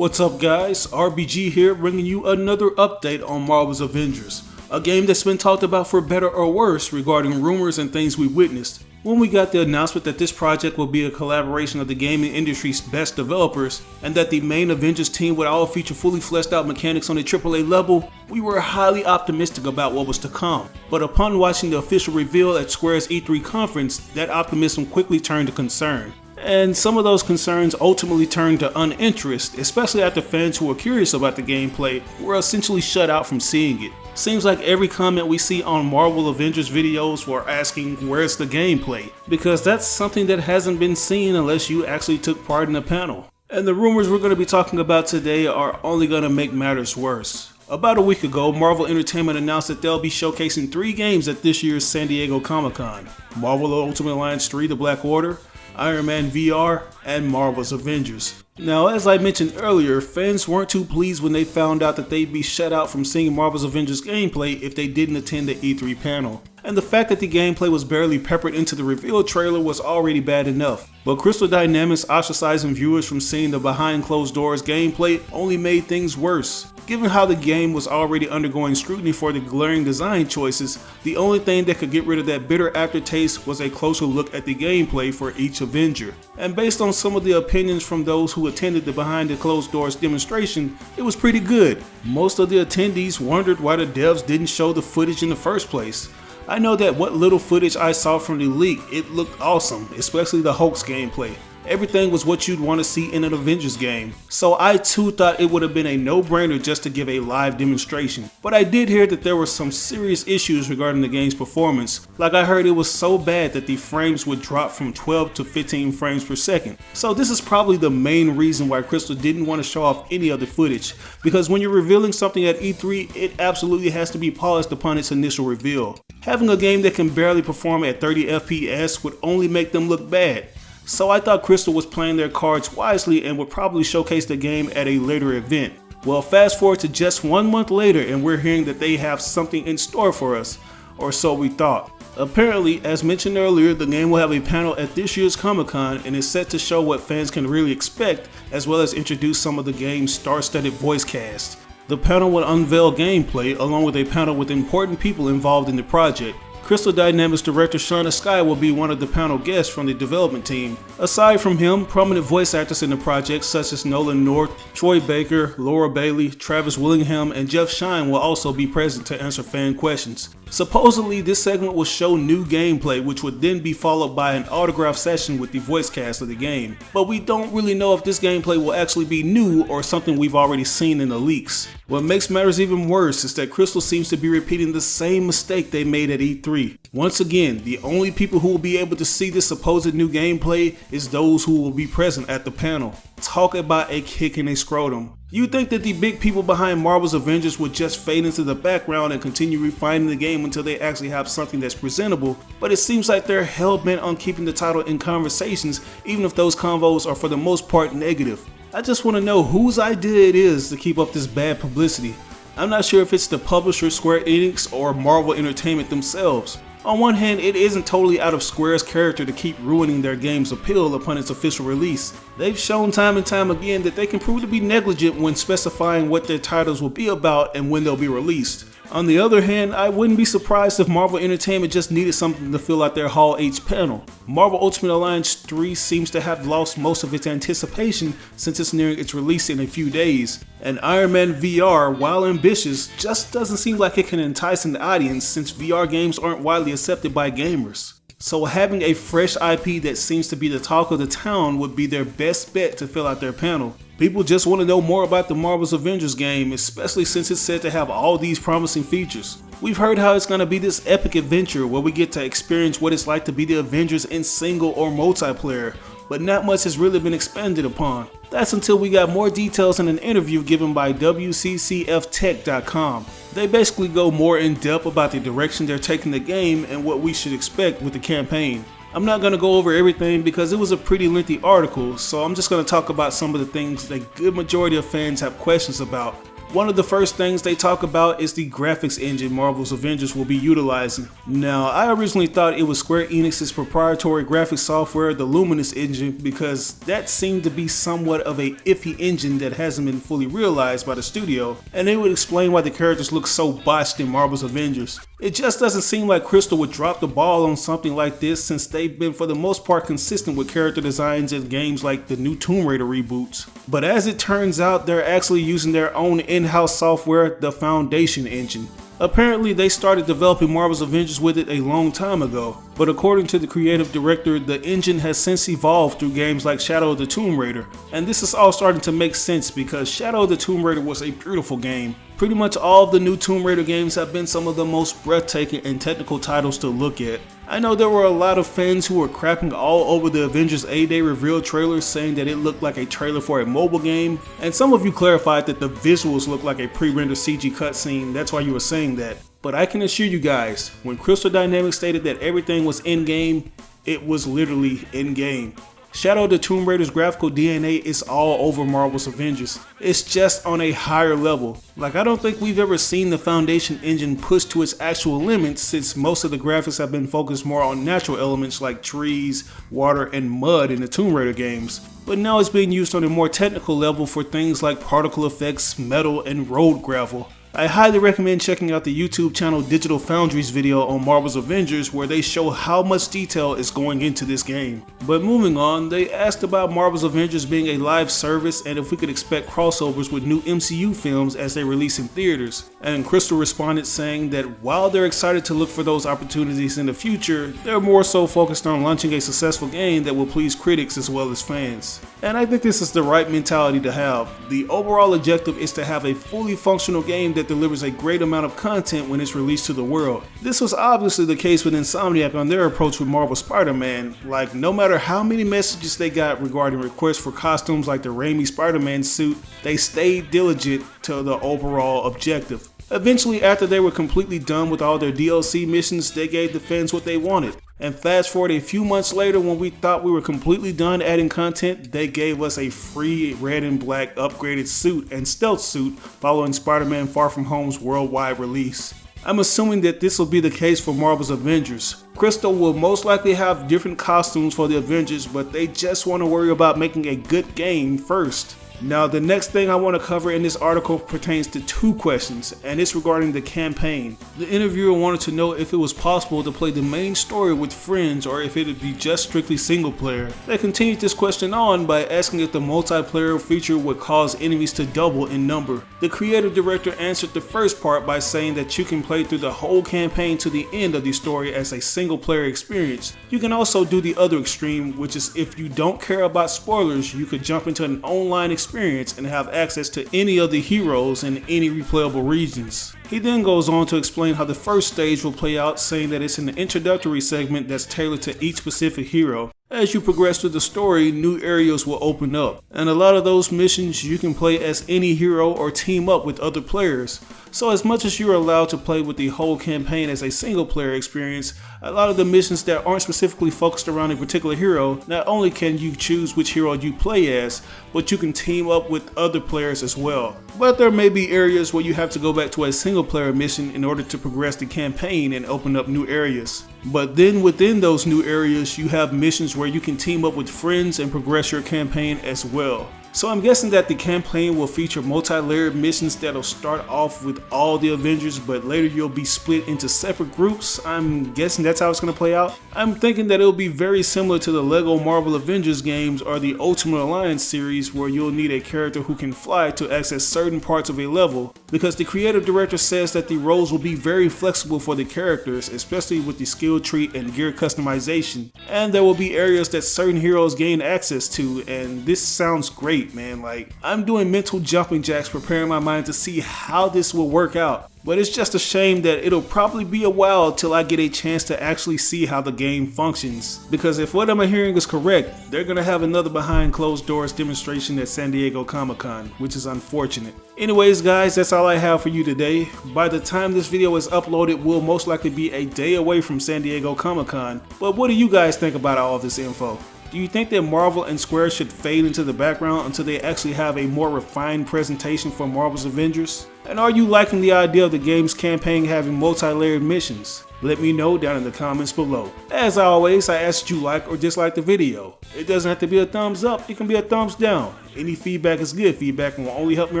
What's up guys, RBG here bringing you another update on Marvel's Avengers, a game that's been talked about for better or worse regarding rumors and things we witnessed. When we got the announcement that this project will be a collaboration of the gaming industry's best developers, and that the main Avengers team would all feature fully fleshed out mechanics on a AAA level, we were highly optimistic about what was to come. But upon watching the official reveal at Square's E3 conference, that optimism quickly turned to concern. And some of those concerns ultimately turned to uninterest, especially after fans who were curious about the gameplay were essentially shut out from seeing it. Seems like every comment we see on Marvel Avengers videos were asking where's the gameplay, because that's something that hasn't been seen unless you actually took part in the panel. And the rumors we're going to be talking about today are only going to make matters worse. About a week ago, Marvel Entertainment announced that they'll be showcasing 3 games at this year's San Diego Comic-Con: Marvel Ultimate Alliance 3: The Black Order, Iron Man VR, and Marvel's Avengers. Now, as I mentioned earlier, fans weren't too pleased when they found out that they'd be shut out from seeing Marvel's Avengers gameplay if they didn't attend the E3 panel. And the fact that the gameplay was barely peppered into the reveal trailer was already bad enough. But Crystal Dynamics ostracizing viewers from seeing the behind closed doors gameplay only made things worse. Given how the game was already undergoing scrutiny for the glaring design choices, the only thing that could get rid of that bitter aftertaste was a closer look at the gameplay for each Avenger. And based on some of the opinions from those who attended the behind the closed doors demonstration, it was pretty good. Most of the attendees wondered why the devs didn't show the footage in the first place. I know that what little footage I saw from the leak, it looked awesome, especially the Hulk's gameplay. Everything was what you'd want to see in an Avengers game. So I too thought it would have been a no-brainer just to give a live demonstration. But I did hear that there were some serious issues regarding the game's performance. Like I heard it was so bad that the frames would drop from 12 to 15 frames per second. So this is probably the main reason why Crystal didn't want to show off any of the footage. Because when you're revealing something at E3, it absolutely has to be polished upon its initial reveal. Having a game that can barely perform at 30 FPS would only make them look bad. So I thought Crystal was playing their cards wisely and would probably showcase the game at a later event. Well, fast forward to just 1 month later and we're hearing that they have something in store for us, or so we thought. Apparently, as mentioned earlier, the game will have a panel at this year's Comic-Con and is set to show what fans can really expect, as well as introduce some of the game's star-studded voice cast. The panel will unveil gameplay along with a panel with important people involved in the project. Crystal Dynamics director Shauna Sky will be one of the panel guests from the development team. Aside from him, prominent voice actors in the project such as Nolan North, Troy Baker, Laura Bailey, Travis Willingham, and Jeff Shine will also be present to answer fan questions. Supposedly, this segment will show new gameplay, which would then be followed by an autograph session with the voice cast of the game. But we don't really know if this gameplay will actually be new or something we've already seen in the leaks. What makes matters even worse is that Crystal seems to be repeating the same mistake they made at E3. Once again, the only people who will be able to see this supposed new gameplay is those who will be present at the panel. Talk about a kick in a scrotum. You'd think that the big people behind Marvel's Avengers would just fade into the background and continue refining the game until they actually have something that's presentable, but it seems like they're hell-bent on keeping the title in conversations, even if those convos are for the most part negative. I just want to know whose idea it is to keep up this bad publicity. I'm not sure if it's the publisher Square Enix or Marvel Entertainment themselves. On one hand, it isn't totally out of Square's character to keep ruining their game's appeal upon its official release. They've shown time and time again that they can prove to be negligent when specifying what their titles will be about and when they'll be released. On the other hand, I wouldn't be surprised if Marvel Entertainment just needed something to fill out their Hall H panel. Marvel Ultimate Alliance 3 seems to have lost most of its anticipation since it's nearing its release in a few days. And Iron Man VR, while ambitious, just doesn't seem like it can entice an audience since VR games aren't widely accepted by gamers. So having a fresh IP that seems to be the talk of the town would be their best bet to fill out their panel. People just want to know more about the Marvel's Avengers game, especially since it's said to have all these promising features. We've heard how it's going to be this epic adventure where we get to experience what it's like to be the Avengers in single or multiplayer, but not much has really been expanded upon. That's until we got more details in an interview given by WCCFtech.com. They basically go more in depth about the direction they're taking the game and what we should expect with the campaign. I'm not going to go over everything because it was a pretty lengthy article, so I'm just going to talk about some of the things that a good majority of fans have questions about. One of the first things they talk about is the graphics engine Marvel's Avengers will be utilizing. Now, I originally thought it was Square Enix's proprietary graphics software, the Luminous engine, because that seemed to be somewhat of a iffy engine that hasn't been fully realized by the studio, and it would explain why the characters look so botched in Marvel's Avengers. It just doesn't seem like Crystal would drop the ball on something like this, since they've been for the most part consistent with character designs in games like the new Tomb Raider reboots. But as it turns out, they're actually using their own in-house software, the Foundation engine. Apparently they started developing Marvel's Avengers with it a long time ago, but according to the creative director, the engine has since evolved through games like Shadow of the Tomb Raider, and this is all starting to make sense because Shadow of the Tomb Raider was a beautiful game. Pretty much all of the new Tomb Raider games have been some of the most breathtaking and technical titles to look at. I know there were a lot of fans who were crapping all over the Avengers A-Day reveal trailer, saying that it looked like a trailer for a mobile game, and some of you clarified that the visuals looked like a pre-rendered CG cutscene, that's why you were saying that. But I can assure you guys, when Crystal Dynamics stated that everything was in-game, it was literally in-game. Shadow of the Tomb Raider's graphical DNA is all over Marvel's Avengers. It's just on a higher level. Like, I don't think we've ever seen the Foundation engine pushed to its actual limits, since most of the graphics have been focused more on natural elements like trees, water, and mud in the Tomb Raider games. But now it's being used on a more technical level for things like particle effects, metal, and road gravel. I highly recommend checking out the YouTube channel Digital Foundry's video on Marvel's Avengers, where they show how much detail is going into this game. But moving on, they asked about Marvel's Avengers being a live service and if we could expect crossovers with new MCU films as they release in theaters. And Crystal responded saying that while they're excited to look for those opportunities in the future, they're more so focused on launching a successful game that will please critics as well as fans. And I think this is the right mentality to have. The overall objective is to have a fully functional game that delivers a great amount of content when it's released to the world. This was obviously the case with Insomniac on their approach with Marvel Spider-Man. Like, no matter how many messages they got regarding requests for costumes like the Raimi Spider-Man suit, they stayed diligent to the overall objective. Eventually, after they were completely done with all their DLC missions, they gave the fans what they wanted. And fast forward a few months later, when we thought we were completely done adding content, they gave us a free red and black upgraded suit and stealth suit following Spider-Man Far From Home's worldwide release. I'm assuming that this will be the case for Marvel's Avengers. Crystal will most likely have different costumes for the Avengers, but they just want to worry about making a good game first. Now, the next thing I want to cover in this article pertains to two questions, and it's regarding the campaign. The interviewer wanted to know if it was possible to play the main story with friends or if it would be just strictly single player. They continued this question on by asking if the multiplayer feature would cause enemies to double in number. The creative director answered the first part by saying that you can play through the whole campaign to the end of the story as a single player experience. You can also do the other extreme, which is if you don't care about spoilers, you could jump into an online experience and have access to any of the heroes in any replayable regions. He then goes on to explain how the first stage will play out, saying that it's an introductory segment that's tailored to each specific hero. As you progress through the story, new areas will open up, and a lot of those missions you can play as any hero or team up with other players. So as much as you're allowed to play with the whole campaign as a single player experience, a lot of the missions that aren't specifically focused around a particular hero, not only can you choose which hero you play as, but you can team up with other players as well. But there may be areas where you have to go back to a single player mission in order to progress the campaign and open up new areas. But then within those new areas, you have missions where you can team up with friends and progress your campaign as well. So I'm guessing that the campaign will feature multi-layered missions that'll start off with all the Avengers, but later you'll be split into separate groups. I'm guessing that's how it's going to play out. I'm thinking that it'll be very similar to the Lego Marvel Avengers games or the Ultimate Alliance series, where you'll need a character who can fly to access certain parts of a level, because the creative director says that the roles will be very flexible for the characters, especially with the skill tree and gear customization. And there will be areas that certain heroes gain access to, and this sounds great. Man, like, I'm doing mental jumping jacks preparing my mind to see how this will work out. But it's just a shame that it'll probably be a while till I get a chance to actually see how the game functions. Because if what I'm hearing is correct, they're gonna have another behind closed doors demonstration at San Diego Comic-Con, which is unfortunate. Anyways guys, that's all I have for you today. By the time this video is uploaded, we'll most likely be a day away from San Diego Comic-Con. But what do you guys think about all of this info? Do you think that Marvel and Square should fade into the background until they actually have a more refined presentation for Marvel's Avengers? And are you liking the idea of the game's campaign having multi-layered missions? Let me know down in the comments below. As always, I ask that you like or dislike the video. It doesn't have to be a thumbs up, it can be a thumbs down. Any feedback is good feedback and will only help me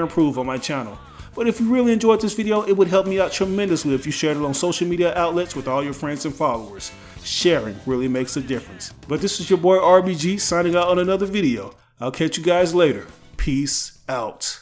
improve on my channel. But if you really enjoyed this video, it would help me out tremendously if you shared it on social media outlets with all your friends and followers. Sharing really makes a difference. But this is your boy RBG signing out on another video. I'll catch you guys later. Peace out.